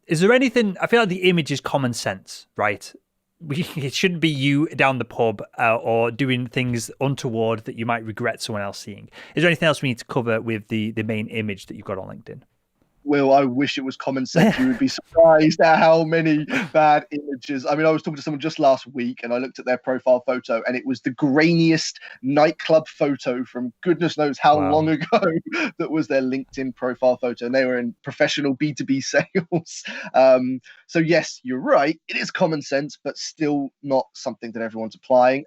Is there anything? I feel like the image is common sense, right? It shouldn't be you down the pub or doing things untoward that you might regret someone else seeing. Is there anything else we need to cover with the main image that you've got on LinkedIn? Will, I wish it was common sense. You would be surprised at how many bad images. I mean, I was talking to someone just last week and I looked at their profile photo and it was the grainiest nightclub photo from goodness knows how long Wow. ago that was their LinkedIn profile photo. And they were in professional B2B sales. So, yes, you're right. It is common sense, but still not something that everyone's applying.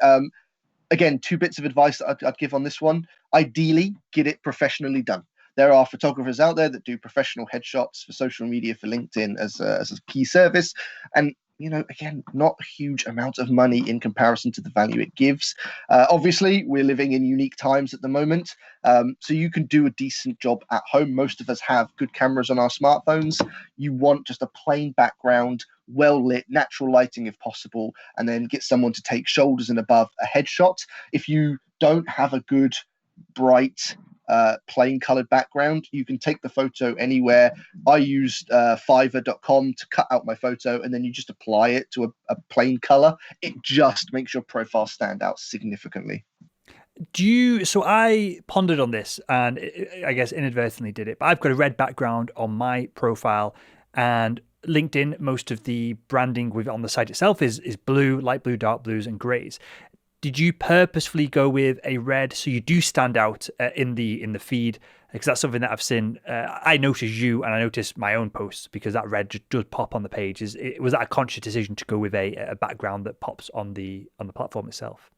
Again, two bits of advice that I'd give on this one. Ideally, get it professionally done. There are photographers out there that do professional headshots for social media for LinkedIn as a key service. And, again, not a huge amount of money in comparison to the value it gives. Obviously, we're living in unique times at the moment. So you can do a decent job at home. Most of us have good cameras on our smartphones. You want just a plain background, well lit, natural lighting if possible, and then get someone to take shoulders and above a headshot. If you don't have a good, bright, plain colored background, you can take the photo anywhere. I used fiverr.com to cut out my photo, and then you just apply it to a plain color. It just makes your profile stand out significantly. So I pondered on this and I guess inadvertently did it, but I've got a red background on my profile, and LinkedIn, most of the branding with on the site itself is blue, light blue, dark blues, and grays. Did you purposefully go with a red so you do stand out in the feed? Because that's something that I've seen. I noticed you and I noticed my own posts because that red just does pop on the page. Was that a conscious decision to go with a background that pops on the platform itself?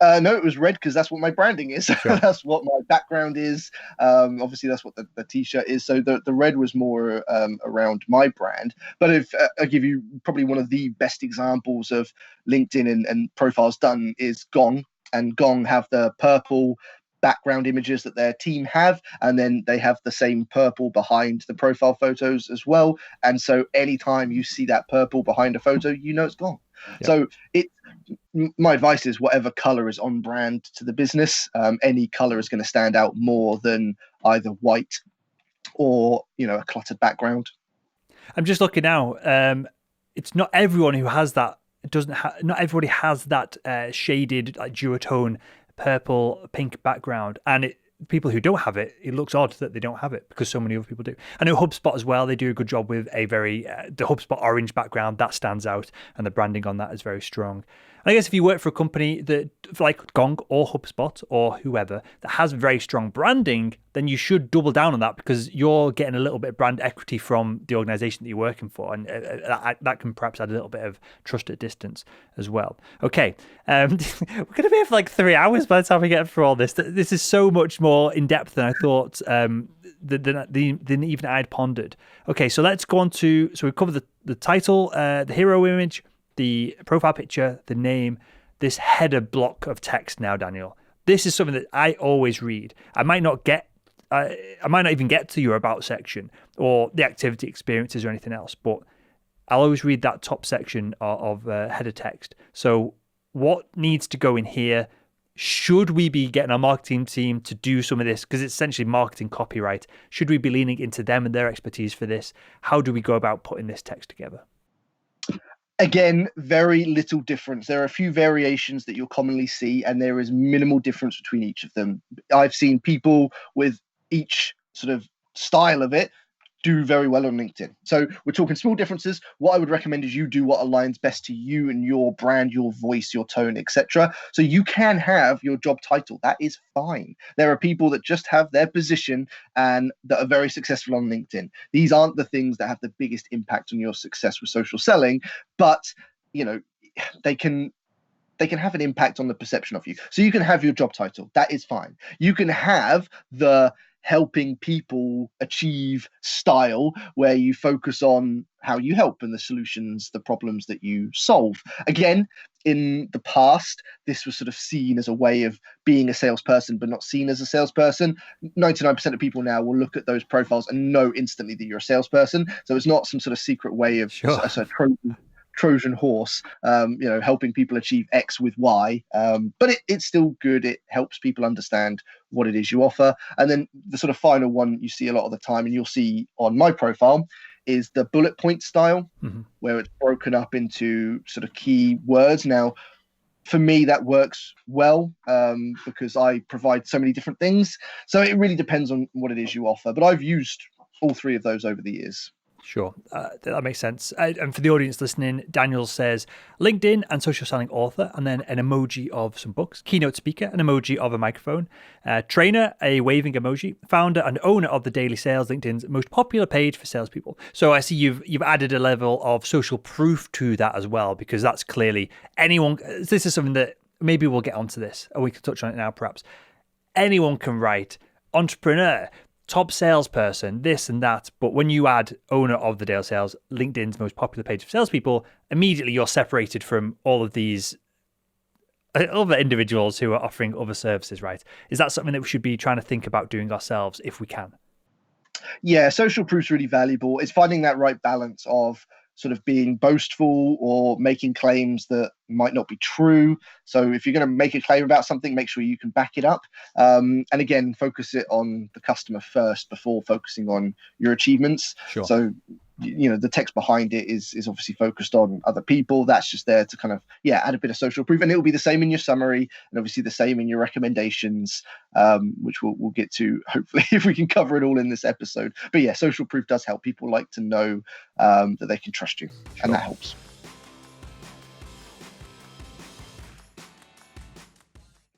No, it was red because that's what my branding is. Sure. That's what my background is. Obviously, that's what the t-shirt is. So the red was more around my brand. But if I give you probably one of the best examples of LinkedIn and profiles done is Gong. And Gong have the purple background images that their team have, and then they have the same purple behind the profile photos as well. And so anytime you see that purple behind a photo, it's Gong. Yeah. So it my advice is whatever color is on brand to the business, any color is going to stand out more than either white or a cluttered background. I'm just looking now. It's not everyone who has that. It doesn't. Not everybody has that shaded like duotone purple pink background, and people who don't have it, it looks odd that they don't have it because so many other people do. I know HubSpot as well. They do a good job with a very the HubSpot orange background that stands out, and the branding on that is very strong. And I guess if you work for a company that, like Gong or HubSpot or whoever, that has very strong branding, then you should double down on that because you're getting a little bit of brand equity from the organization that you're working for. And that can perhaps add a little bit of trust at distance as well. Okay. We're going to be here for like 3 hours by the time we get through all this. This is so much more in depth than I thought, than even I'd pondered. Okay, so let's go on to, so we've covered the title, the hero image, the profile picture, the name, this header block of text now, Daniel. This is something that I always read. I might not even get to your about section or the activity experiences or anything else, but I'll always read that top section of header text. So what needs to go in here? Should we be getting our marketing team to do some of this? Because it's essentially marketing copyright. Should we be leaning into them and their expertise for this? How do we go about putting this text together? Again, very little difference. There are a few variations that you'll commonly see, and there is minimal difference between each of them. I've seen people with each sort of style of it do very well on LinkedIn. So we're talking small differences. What I would recommend is you do what aligns best to you and your brand, your voice, your tone, etc. So you can have your job title. That is fine. There are people that just have their position and that are very successful on LinkedIn. These aren't the things that have the biggest impact on your success with social selling, but they can have an impact on the perception of you. So you can have your job title. That is fine. You can have the helping people achieve style where you focus on how you help and the solutions, the problems that you solve. Again, in the past, this was sort of seen as a way of being a salesperson, but not seen as a salesperson. 99% of people now will look at those profiles and know instantly that you're a salesperson. So it's not some sort of secret way of Sure. a Trojan horse, helping people achieve X with Y. But it's still good. It helps people understand what it is you offer. And then the sort of final one you see a lot of the time, and you'll see on my profile, is the bullet point style, Mm-hmm. where it's broken up into sort of key words. Now, for me, that works well because I provide so many different things. So it really depends on what it is you offer. But I've used all three of those over the years. Sure, that makes sense. And for the audience listening, Daniel says LinkedIn and social selling author, and then an emoji of some books. Keynote speaker, an emoji of a microphone. Trainer, a waving emoji. Founder and owner of the Daily Sales, LinkedIn's most popular page for salespeople. So I see you've added a level of social proof to that as well, because that's clearly anyone. This is something that maybe we'll get onto this, or we could touch on it now, perhaps. Anyone can write entrepreneur, top salesperson, this and that. But when you add owner of the Daily Sales, LinkedIn's most popular page for salespeople, immediately you're separated from all of these other individuals who are offering other services, right? Is that something that we should be trying to think about doing ourselves if we can? Yeah, social proof's really valuable. It's finding that right balance of sort of being boastful or making claims that might not be true. So if you're going to make a claim about something, make sure you can back it up. And again, focus it on the customer first before focusing on your achievements. Sure. So, the text behind it is obviously focused on other people. That's just there to kind of, add a bit of social proof. And it'll be the same in your summary and obviously the same in your recommendations, which we'll get to hopefully if we can cover it all in this episode. But yeah, social proof does help. People like to know that they can trust you, and that helps.